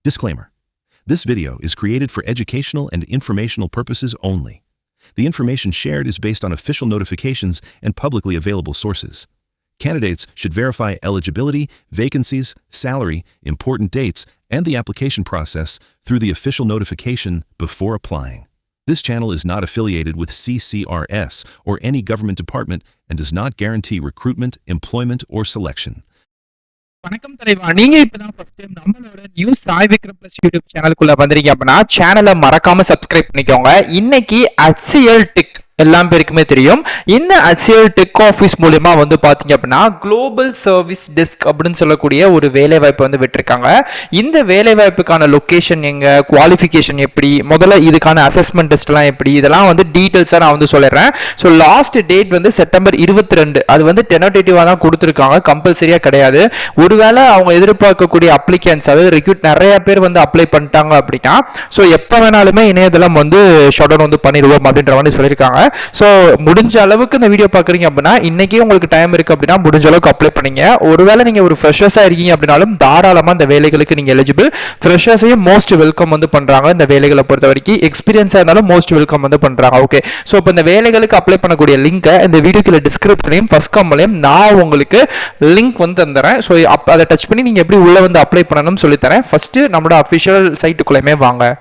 Disclaimer. This video is created for educational and informational purposes only. The information shared is based on official notifications and publicly available sources. Candidates should verify eligibility, vacancies, salary, important dates, and the application process through the official notification before applying. This channel is not affiliated with CCRS or any government department and does not guarantee recruitment, employment, or selection. வணக்கம் தலைவா. நீங்க இப்பதான் first time நம்மளோட news Sai Vikram plus YouTube சேனலுக்குள்ள வந்திருக்கீங்க அப்படின்னா சேனலை மறக்காம சப்ஸ்கிரைப் பண்ணிக்கோங்க. இன்னைக்கு HCL டெக் எல்லாம் பேருக்குமே தெரியும். இந்த HCL டெக் ஆஃபீஸ் மூலமா வந்து பாத்தீங்க அப்படின்னா குளோபல் சர்வீஸ் டெஸ்க் அப்படின்னு சொல்லக்கூடிய ஒரு வேலை வாய்ப்பு வந்து விட்டுருக்காங்க. இந்த வேலை வாய்ப்புக்கான லொகேஷன் எங்க, குவாலிஃபிகேஷன் எப்படி, முதல்ல இதுக்கான அசஸ்மெண்ட் டெஸ்ட் எல்லாம் எப்படி, இதெல்லாம் வந்து டீடைல்ஸா நான் வந்து சொல்லிடுறேன். ஸோ லாஸ்ட் டேட் வந்து செப்டம்பர் 22. அது வந்து டெனோடேட்டிவா தான் கொடுத்துருக்காங்க, கம்பல்சரியா கிடையாது. ஒருவேளை அவங்க எதிர்பார்க்கக்கூடிய அப்ளிகன்ஸ், அதாவது ரெக்ரூட் நிறைய பேர் வந்து அப்ளை பண்ணிட்டாங்க அப்படின்னா ஸோ எப்போ வேணாலுமே இணையதளம் வந்து ஷட் டவுன் வந்து பண்ணிடுவோம் அப்படின்ற மாதிரி சொல்லியிருக்காங்க. சோ முடிஞ்ச அளவுக்கு இந்த வீடியோ பாக்குறீங்க அப்படின்னா இன்னைக்கே உங்களுக்கு டைம் இருக்கு அப்படின்னா முடிஞ்ச அளவுக்கு அப்ளை பண்ணீங்க. ஒருவேளை நீங்க ஒரு ஃப்ரெஷர்ஸா இருக்கீங்க அப்படின்னாலும் தாராளமா இந்த வேலைகளுக்கு நீங்க எலிஜிபிள். ஃப்ரெஷர்ஸையும் மோஸ்ட் வெல்கம் வந்து பண்றாங்க. இந்த வேலைகளை பொறுத்த வரைக்கும் எக்ஸ்பீரியன்ஸா இருந்தாலும் மோஸ்ட் வெல்கம் வந்து பண்றாங்க. ஓகே, சோ இப்போ இந்த வேலைகளுக்கு அப்ளை பண்ணக்கூடிய லிங்கை இந்த வீடியோக்குள்ள டிஸ்கிரிப்ஷன்லயும் ஃபர்ஸ்ட் கமெண்ட்லயும் நான் உங்களுக்கு லிங்க் வந்து தந்துறேன். சோ அதை டச் பண்ணி நீங்க எப்படி உள்ள வந்து அப்ளை பண்ணணும்னு சொல்லி தரேன். ஃபர்ஸ்ட் நம்மளோட அஃபிஷியல் சைட்டுக்குள்ளேயுமே வாங்க.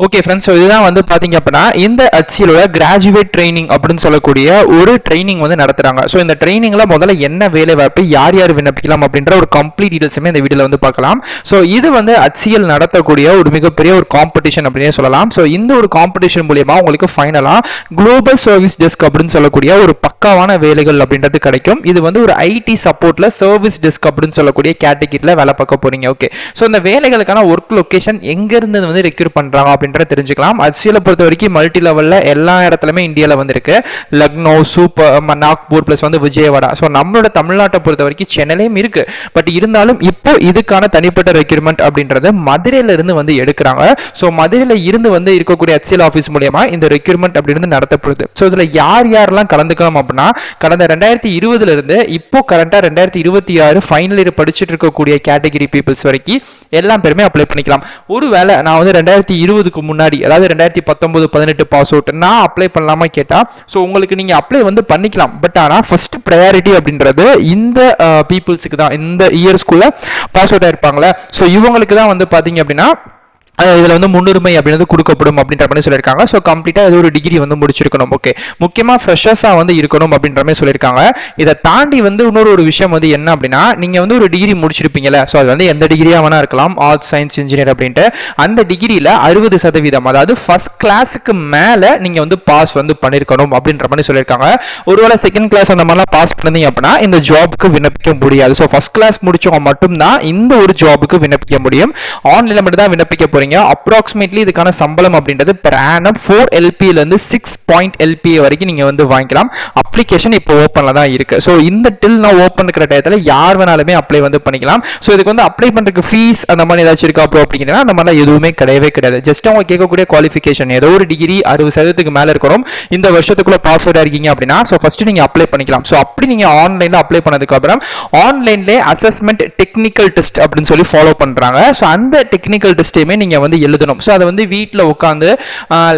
ஓகே ஃப்ரெண்ட்ஸ், ஸோ இதுதான் வந்து பார்த்தீங்க அப்படின்னா இந்த HCLோட கிராஜுவேட் ட்ரைனிங் அப்படின்னு சொல்லக்கூடிய ஒரு ட்ரைனிங் வந்து நடத்துறாங்க. ஸோ இந்த ட்ரைனிங்ல முதல்ல என்ன வேலை வாய்ப்பு, யார் யார் விண்ணப்பிக்கலாம் அப்படின்ற ஒரு கம்ப்ளீட் டீடைல்ஸுமே இந்த வீடியோவில் வந்து பார்க்கலாம். ஸோ இது வந்து HCL நடத்தக்கூடிய ஒரு மிகப்பெரிய ஒரு காம்படிஷன் அப்படின்னே சொல்லலாம். ஸோ இந்த ஒரு காம்படிஷன் மூலியமா உங்களுக்கு ஃபைனலாக குளோபல் சர்வீஸ் டெஸ்க் அப்படின்னு சொல்லக்கூடிய ஒரு பக்காவான வேலைகள் அப்படின்றது கிடைக்கும். இது வந்து ஒரு IT சப்போர்ட்ல சர்வீஸ் டெஸ்க் அப்படின்னு சொல்லக்கூடிய கேட்டகிரியில் வேலை பார்க்க போறீங்க. ஓகே, ஸோ இந்த வேலைகளுக்கான ஒர்க் லொகேஷன் எங்க இருந்து வந்து ரெக்ரூட் பண்றாங்க தெரிஞ்சுக்கலாம். HCL பொறுத்த வரைக்கும் மல்டி லெவல்ல எல்லா இடத்துலயுமே இந்தியால வந்து இருக்கு. லக்னோ, சூப்பர், நாக்பூர் பிளஸ் வந்து விஜயவாடா. சோ நம்மளோட தமிழ்நாட்டை பொறுத்த வரைக்கும் சென்னையிலும் இருக்கு. பட் இருந்தாலும் இப்போ இதுக்கான தனிப்பட்ட ரெக்ரூட்மெண்ட் அப்படின்றது மதுரையில இருந்து வந்து எடுக்கிறாங்க. சோ மதுரையில இருந்து வந்து இருக்கக்கூடிய HCL ஆபீஸ் மூலமா இந்த ரெக்ரூட்மெண்ட் அப்படின்னு நடத்தப்படுது. சோ இதுல யார் யாரெல்லாம் கலந்துக்கலாம் அப்படின்னா கடந்த 2020 இருந்து இப்போ கரண்டா 2026 ஃபைனல் இயர் படிச்சுட்டு இருக்கக்கூடிய கேட்டகரி பீப்புள்ஸ் வரைக்கும் எல்லா பேருமே அப்ளை பண்ணிக்கலாம். ஒருவேளை நான் வந்து 2020 முன்னாடி, அதாவது 2019-18 பாஸ் அவுட் நான் அப்ளை பண்ணலாமா கேட்டா சோ உங்களுக்கு நீங்க அப்ளை வந்து பண்ணிக்கலாம். பட் ஆனா ஃபர்ஸ்ட் ப்ரையாரிட்டி அப்படின்றது இந்த பீப்புள்ஸ்க்கு தான், இந்த இயர்ஸ்க்குள்ள பாஸ் அவுட் ஆயிருப்பாங்களே சோ இவங்களுக்கு தான் வந்து பாத்தீங்க அப்படின்னா இதுல வந்து முன்னுரிமை அப்படின்றது கொடுக்கப்படும் அப்படின்ற மாதிரி சொல்லியிருக்காங்க. ஸோ கம்ப்ளீட்டா ஏதோ ஒரு டிகிரி வந்து முடிச்சிருக்கணும். ஓகே, முக்கியமா ஃப்ரெஷர்ஸா வந்து இருக்கணும் அப்படின்ற மாதிரி சொல்லியிருக்காங்க. இதை தாண்டி வந்து இன்னொரு ஒரு விஷயம் வந்து என்ன அப்படின்னா நீங்க வந்து ஒரு டிகிரி முடிச்சிருப்பீங்கல்ல, ஸோ அது வந்து எந்த டிகிரியா வேணா இருக்கலாம், ஆர்ட்ஸ், சயின்ஸ், இன்ஜினியர் அப்படின்ட்டு அந்த டிகிரியில 60%, அதாவது ஃபர்ஸ்ட் கிளாஸுக்கு மேல நீங்க வந்து பாஸ் வந்து பண்ணிருக்கணும் அப்படின்ற மாதிரி சொல்லியிருக்காங்க. ஒருவேளை செகண்ட் கிளாஸ் அந்த மாதிரிலாம் பாஸ் பண்ணீங்க அப்படின்னா இந்த ஜாபுக்கு விண்ணப்பிக்க முடியாது. ஸோ ஃபர்ஸ்ட் கிளாஸ் முடிச்சவங்க மட்டும்தான் இந்த ஒரு ஜாபுக்கு விண்ணப்பிக்க முடியும். ஆன்லைன்ல மட்டும் தான் விண்ணப்பிக்க போறீங்க. அப்ராக்சிமேட்லி இதுக்கான சம்பளம் அப்படின்றது per annum 4 LPA ல இருந்து 6 LPA வரைக்கும் நீங்க வந்து வாங்கிக்கலாம். அப்ளிகேஷன் இப்போ ஓபன்ல தான் இருக்கு. சோ இந்த டில் நான் ஓபன் இருக்கிற டயத்துல யார் வேணாலுமே அப்ளை வந்து பண்ணிக்கலாம். சோ இதுக்கு வந்து அப்ளை பண்றதுக்கு ஃபீஸ் அந்த மாதிரி ஏதாச்சும் இருக்கா ப்ரோ அப்படிங்கன்னா அந்த மாதிரி எதுவுமே கிடையவே கிடையாது. ஜஸ்ட் அவங்க கேட்கக்கூடிய குவாலிஃபிகேஷன் ஏதோ ஒரு டிகிரி 60% மேல இருக்கணும், இந்த வருஷத்துக்குள்ள பாஸ் அவுட் இருக்கீங்க அப்படின்னா சோ ஃபர்ஸ்ட் நீங்க அப்ளை பண்ணிக்கலாம். சோ அப்படி நீங்க ஆன்லைன்ல அப்ளை பண்ணதுக்கு அப்புறம் ஆன்லைன்ல அசஸ்மெண்ட் டெக்னிக்கல் டெஸ்ட் அப்படின்னு சொல்லி ஃபாலோ பண்றாங்க. சோ அந்த டெக்னிக்கல் டெஸ்டையுமே நீங்க வந்து எழுதணும். சோ அதை வந்து வீட்ல உட்கார்ந்து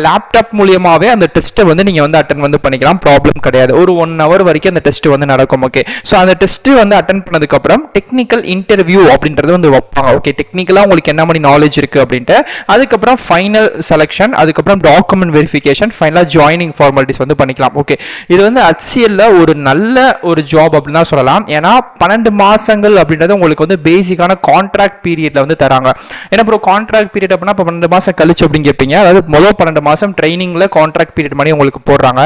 லேப்டாப் மூலமாவே அந்த டெஸ்ட்டை வந்து நீங்க வந்து அட்டெண்ட் வந்து பண்ணிக்கலாம், ப்ராப்ளம் கிடையாது. ஒரு 1 hour வரைக்கும் அந்த டெஸ்ட் வந்து நடக்கும். ஓகே, சோ அந்த டெஸ்ட் வந்து அட்டெண்ட் பண்ணதுக்கு அப்புறம் டெக்னிக்கல் இன்டர்வியூ அப்படின்றது வந்து வைப்பாங்க. ஓகே, டெக்னிக்கலா உங்களுக்கு என்ன மாதிரி நாலேஜ் இருக்கு அப்படின்ட்டு அதுக்கப்புறம் ஃபைனல் செலக்ஷன், அதுக்கப்புறம் டாக்குமெண்ட் வெரிஃபிகேஷன், ஃபைனலா ஜாயினிங் ஃபார்மாலிட்டிஸ் வந்து பண்ணிக்கலாம். ஓகே, இது வந்து HCLல ஒரு நல்ல ஒரு ஜாப் அப்படின்னு தான் சொல்லலாம். ஏன்னா 12 மாசங்கள் அப்படின்றது உங்களுக்கு வந்து பேசிக்கான கான்ட்ராக்ட் பீரியட்ல வந்து தராங்க. ஏன்னா ப்ரோ கான்ட்ராக்ட் பீரியட் அப்படின்னா 12 மாசம் கழிச்சு அப்படின்னு கேட்பீங்க. அதாவது முதல் 12 மாசம் ட்ரைனிங்ல கான்ட்ராக்ட் பீரியட் மாதிரி உங்களுக்கு போடுறாங்க.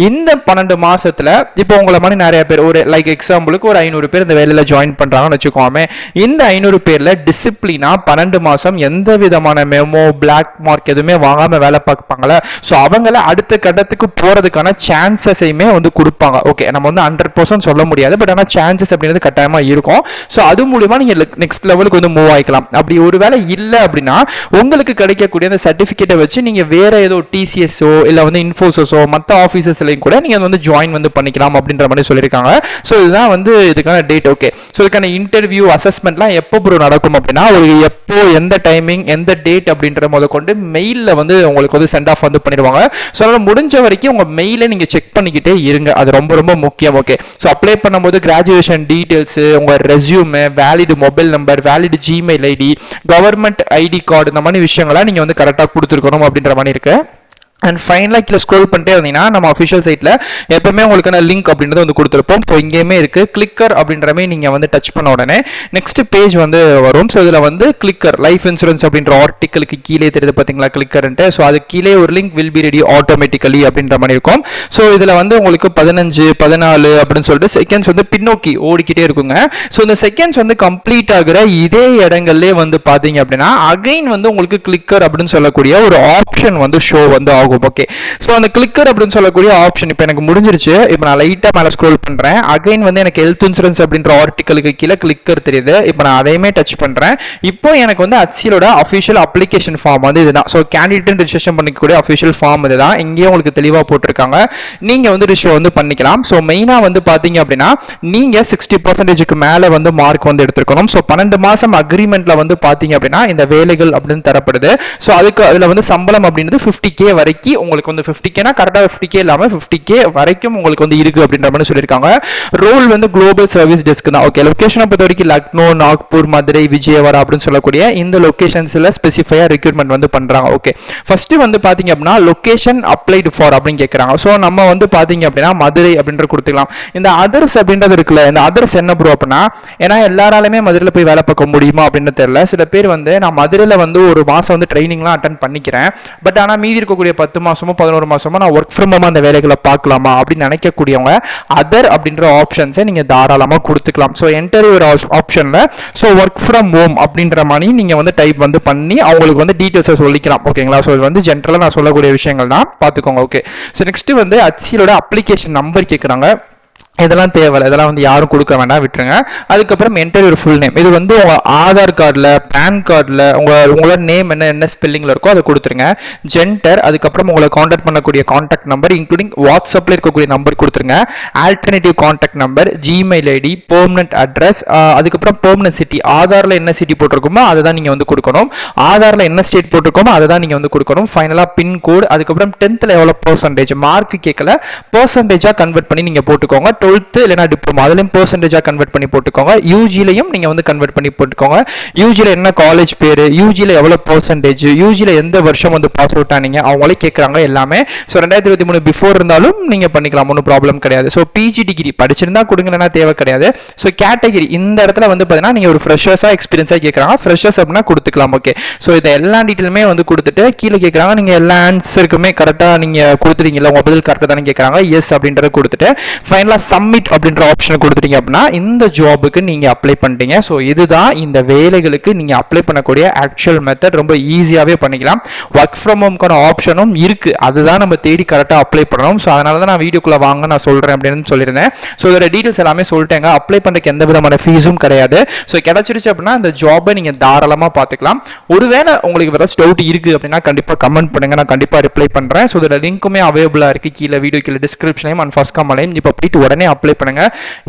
இந்த 12 மாசத்துல இப்போ உங்களை மாதிரி நிறைய பேர் ஒரு லைக் எக்ஸாம்பிளுக்கு ஒரு 500 பேர் இந்த வேலையில ஜாயின் பண்றாங்கன்னு வச்சுக்கோமே. இந்த 500 பேர்ல டிசிப்ளினா 12 மாசம் எந்த விதமான மெமோ, பிளாக் மார்க் எதுவுமே வாங்காம வேலை பார்ப்பாங்களே சோ அவங்கள அடுத்த கட்டத்துக்கு போறதுக்கான சான்சஸையுமே வந்து கொடுப்பாங்க. ஓகே, நம்ம வந்து 100% சொல்ல முடியாது, பட் ஆனா சான்சஸ் அப்படின்றது கட்டாயமா இருக்கும். சோ அது மூலமா நீங்க நெக்ஸ்ட் லெவலுக்கு வந்து மூவ் ஆயிக்கலாம். அப்படி ஒருவேளை இல்ல அப்படின்னா உங்களுக்கு கிடைக்கக்கூடிய அந்த சர்டிஃபிகேட்டை வச்சு நீங்கள் வேற ஏதோ டிசிஎஸ்ஓ இல்லை வந்து இன்ஃபோசிஸோ மற்ற ஆஃபீஸஸ்லையும் கூட நீங்கள் வந்து ஜாயின் வந்து பண்ணிக்கலாம் அப்படின்ற மாதிரி சொல்லியிருக்காங்க. ஸோ இதுதான் வந்து இதுக்கான டேட். ஓகே, ஸோ இதுக்கான இன்டர்வியூ அசஸ்மெண்ட்லாம் எப்போ ப்ரோ நடக்கும் அப்படின்னா ஒரு எப்போ எந்த டைமிங் எந்த டேட் அப்படின்ற முத கொண்டு மெயிலில் வந்து உங்களுக்கு வந்து சென்ட் ஆஃப் வந்து பண்ணிடுவாங்க. ஸோ அதனால் முடிஞ்ச வரைக்கும் உங்கள் மெயிலை நீங்கள் செக் பண்ணிக்கிட்டே இருங்க, அது ரொம்ப ரொம்ப முக்கியம். ஓகே, ஸோ அப்ளை பண்ணும்போது கிராஜுவேஷன் டீட்டெயில்ஸு, உங்கள் resume, valid mobile number, valid Gmail ID, government ID card, இந்த மாதிரி விஷயங்கள்லாம் நீங்கள் வந்து கரெக்டாக கொடுத்துருக்கணும் அப்படின்ற மாதிரி இருக்கு. அண்ட் ஃபைனலாக கீழே ஸ்க்ரோல் பண்ணிட்டே இருந்தீங்கன்னா நம்ம அஃபிஷியல் சைட்டில் எப்பவுமே உங்களுக்கான லிங்க் அப்படின்றது வந்து கொடுத்துருப்போம். ஸோ இங்கேயுமே இருக்குது கிளிக்கர் அப்படின்றமே நீங்கள் வந்து டச் பண்ண உடனே நெக்ஸ்ட் பேஜ் வந்து வரும். ஸோ இதில் வந்து கிளிக்கர் லைஃப் இன்சூரன்ஸ் அப்படின்ற ஆர்டிக்கலுக்கு கீழே தெரியுது பார்த்தீங்களா கிளிக்கர்ன்ட்டு. ஸோ அது கீழே ஒரு link will be ready automatically அப்படின்ற மாதிரி இருக்கும். ஸோ இதில் வந்து உங்களுக்கு 15 14 அப்படின்னு சொல்லிட்டு செகண்ட்ஸ் வந்து பின்னோக்கி ஓடிக்கிட்டே இருக்குங்க. ஸோ இந்த செகண்ட்ஸ் வந்து கம்ப்ளீட் ஆகிற இதே இடங்கள்லேயே வந்து பார்த்தீங்க அப்படின்னா அகைன் வந்து உங்களுக்கு கிளிக்கர் அப்படின்னு சொல்லக்கூடிய ஒரு ஆப்ஷன் வந்து ஷோ வந்து ஆகும். ஓகே, சோ அந்த கிளிக்கர் அப்படின்னு சொல்லக்கூடிய ஆப்ஷன் இப்போ எனக்கு முடிஞ்சிருச்சு. இப்போ நான் லைட்டா மேல ஸ்க்ரோல் பண்றேன். அகைன் வந்து எனக்கு ஹெல்த் இன்சூரன்ஸ் அப்படின்ற ஆர்டிக்கலுக்கு கீழே கிளிக்கர் தெரியுது. இப்போ நான் அதையுமே டச் பண்றேன். இப்போ எனக்கு வந்து HCLோட அஃபிஷியல் அப்ளிகேஷன் ஃபார்ம் வந்து இதுதான். ஸோ கேண்டிடேட் ரிஜிஸ்ட்ரேஷன் பண்ணிக்கக்கூடிய அஃபிஷியல் ஃபார்ம் இதுதான். இங்கேயும் உங்களுக்கு தெளிவா போட்டிருக்காங்க, நீங்க வந்து ரிஜிஸ்டர் வந்து பண்ணிக்கலாம். ஸோ மெயினா வந்து பாத்தீங்க அப்படின்னா நீங்க 60% மேல வந்து மார்க் வந்து எடுத்துக்கணும். ஸோ 12 மாசம் அக்ரிமெண்ட்ல வந்து பாத்தீங்க அப்படின்னா இந்த வேலைகள் அப்படின்னு தரப்படுது. ஸோ அதுல வந்து சம்பளம் அப்படின்றது 50K வரைக்கும் உங்களுக்கு வந்து 50K கரெக்டா 50K இல்லாம 50K வரைக்கும் உங்களுக்கு வந்து இருக்கு அப்படின்ற மாதிரி சொல்லியிருக்காங்க. ரோல் வந்து குளோபல் சர்வீஸ் டெஸ்க் தான். ஓகே, லொகேஷனை பொறுத்த வரைக்கும் லக்னோ, நாக்பூர், மதுரை, விஜயவாடா அப்படின்னு சொல்லக்கூடிய இந்த லொகேஷன்ஸ்ல ஸ்பெசிஃபையா ரெக்ரூட்மெண்ட் வந்து பண்றாங்க. ஓகே, ஃபர்ஸ்ட் வந்து பாத்தீங்க அப்படின்னா லொகேஷன் அப்ளைடு ஃபார் அப்படின்னு கேட்கறாங்க. ஸோ நம்ம வந்து பாத்தீங்க அப்படின்னா மதுரை அப்படின்ற கொடுத்துக்கலாம். இந்த அதர்ஸ் அப்படின்றது இருக்குல்ல, இந்த அதர்ஸ் என்ன ப்ரோ அப்படின்னா ஏன்னா எல்லாராலுமே மதுரையில் போய் வேலை பார்க்க முடியுமா அப்படின்னு தெரியல. சில பேர் வந்து நான் மதுரையில் வந்து ஒரு மாசம் வந்து ட்ரைனிங்லாம் அட்டன் பண்ணிக்கிறேன், பட் ஆனால் மீதி இருக்கக்கூடிய 10 மாசமோ 11 மாசமோ நான் ஒர்க் ஃப்ரம் ஹோம் அந்த வேலைகளை பார்க்கலாமா அப்படின்னு நினைக்கக்கூடியவங்க அதர் அப்படின்ற ஆப்ஷன்ஸை நீங்க தாராளமாக கொடுத்துக்கலாம். ஸோ என்டர் ஒரு ஆப்ஷன்ல ஸோ ஒர்க் ஃப்ரம் ஹோம் அப்படின்ற மாதிரி நீங்க வந்து டைப் வந்து பண்ணி அவங்களுக்கு வந்து டீட்டெயில்ஸை சொல்லிக்கலாம். ஓகேங்களா? ஸோ இது வந்து ஜென்ரலாக நான் சொல்லக்கூடிய விஷயங்கள் தான், பார்த்துக்கோங்க. ஓகே, ஸோ நெக்ஸ்ட் வந்து HCLோட அப்ளிகேஷன் நம்பர் கேட்குறாங்க. இதெல்லாம் தேவையில்லை, இதெல்லாம் வந்து யாரும் கொடுக்க வேண்டாம், விட்டுருங்க. அதுக்கப்புறம் என்டர் ஒரு ஃபுல் நேம். இது வந்து உங்க ஆதார் கார்டில், பேன் கார்டில் உங்களோட நேம் என்ன ஸ்பெல்லிங்கில் இருக்கோ அதை கொடுத்துருங்க. ஜென்டர், அதுக்கப்புறம் உங்களை காண்டாக்ட் பண்ணக்கூடிய காண்டாக்ட் நம்பர் இன்க்ளூடிங் வாட்ஸ்அப்பில் இருக்கக்கூடிய நம்பர் கொடுத்துருங்க. Alternative contact number, Gmail ID, permanent address, அதுக்கப்புறம் பெர்மனன்ட் சிட்டி. ஆதாரில் என்ன சிட்டி போட்டிருக்கோமோ அதை தான் நீங்கள் வந்து கொடுக்கணும். ஆதாரில் என்ன ஸ்டேட் போட்டிருக்கோமோ அதை தான் நீங்கள் வந்து கொடுக்கணும். ஃபைனலாக பின்கோடு, அதுக்கப்புறம் 10th எவ்வளோ பர்சன்டேஜ் மார்க் கேட்கல, பர்சன்டேஜாக கன்வெர்ட் பண்ணி நீங்கள் போட்டுக்கோங்க. 12th இல்லைனா டிப்ளமா அதுலயும் பெர்சன்டேஜா கன்வெர்ட் பண்ணி போட்டுக்கோங்க. யூஜிலையும் நீங்க வந்து கன்வெர்ட் பண்ணி போட்டுக்கோங்க. யூஜில என்ன காலேஜ் பேரு, யூஜில எவ்வளவு பெர்சன்டேஜ், யூஜில எந்த வருஷம் வந்து பாஸ் அவுட் ஆனீங்க அவங்களே கேட்கறாங்க எல்லாமே. ஸோ 2023 பிஃபோர் இருந்தாலும் நீங்க பண்ணிக்கலாம், ஒன்றும் ப்ராப்ளம் கிடையாது. ஸோ பிஜி டிகிரி படிச்சிருந்தா கொடுங்கன்னா தேவை கிடையாது. ஸோ கேட்டகிரி இந்த இடத்துல வந்து பார்த்தீங்கன்னா நீங்க ஒரு ஃப்ரெஷர்ஸா எக்ஸ்பீரியன்ஸா கேட்கறாங்க. ஃப்ரெஷர்ஸ் அப்படின்னா கொடுத்துக்கலாம். ஓகே, ஸோ இதை எல்லா டீட்டெயிலுமே வந்து கொடுத்துட்டு கீழே கேட்கறாங்க நீங்க எல்லா ஆன்சருக்குமே கரெக்டா நீங்க கொடுத்துட்டீங்களா, உங்க பதில் கரெக்டா தானே கேட்கறாங்க. எஸ் அப்படின்றத கொடுத்துட்டு ஃபைனலா சப்மிட் அப்படின்ற ஆப்ஷன் கொடுத்துட்டீங்க அப்படின்னா இந்த ஜாபுக்கு நீங்க அப்ளை பண்ணிட்டீங்க. ஸோ இதுதான் இந்த வேலைகளுக்கு நீங்க அப்ளை பண்ணக்கூடிய ஆக்சுவல் மெத்தட். ரொம்ப ஈஸியாவே பண்ணிக்கலாம். ஒர்க் ஃப்ரம் ஹோம்க்கான ஆப்ஷனும் இருக்கு, அதுதான் நம்ம தேடி கரெக்டாக அப்ளை பண்ணணும். ஸோ அதனால தான் நான் வீடியோக்குள்ள வாங்க நான் சொல்றேன் அப்படின்னு சொல்லியிருந்தேன். ஸோ இதோட டீடைல்ஸ் எல்லாமே சொல்லிட்டேங்க. அப்ளை பண்ணுறதுக்கு எந்த விதமான ஃபீஸும் கிடையாது. ஸோ கிடைச்சிருச்சு அப்படின்னா இந்த ஜாபை நீங்க தாராளமாக பார்த்துக்கலாம். ஒருவேளை உங்களுக்கு வேற டவுட் இருக்கு அப்படின்னா கண்டிப்பாக கமெண்ட் பண்ணுங்க, நான் கண்டிப்பாக ரிப்ளை பண்றேன். ஸோ இதோட லிங்க்குமே அவைலபிளா இருக்கு கீழே வீடியோ கீழே டிஸ்கிரிப்ஷன்லையும் அண்ட் ஃபர்ஸ்ட் கமெண்ட்லையும். இப்போ போயிட்டு உடனே அப்ளை பண்ணுங்க.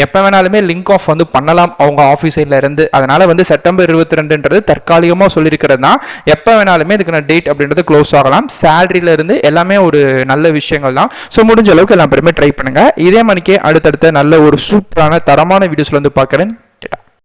எப்ப வேணாலுமே லிங்க் ஆஃப் வந்து பண்ணலாம் அவங்க ஆஃபீஸ் சைட்ல இருந்து. அதனால வந்து செப்டம்பர் 22ன்றது தற்காலிகமா சொல்லியிருக்கிறது தான். எப்ப வேணாலுமே இதுக்கான டேட் அப்படின்றது க்ளோஸ் ஆகலாம். சேலரியில இருந்து எல்லாமே ஒரு நல்ல விஷயங்கள் தான். ஸோ முடிஞ்ச அளவுக்கு எல்லா பேருமே ட்ரை பண்ணுங்க. இதே மணிக்கே அடுத்தடுத்த நல்ல ஒரு சூப்பரான தரமான வீடியோஸ்ல வந்து பார்க்குறேன்.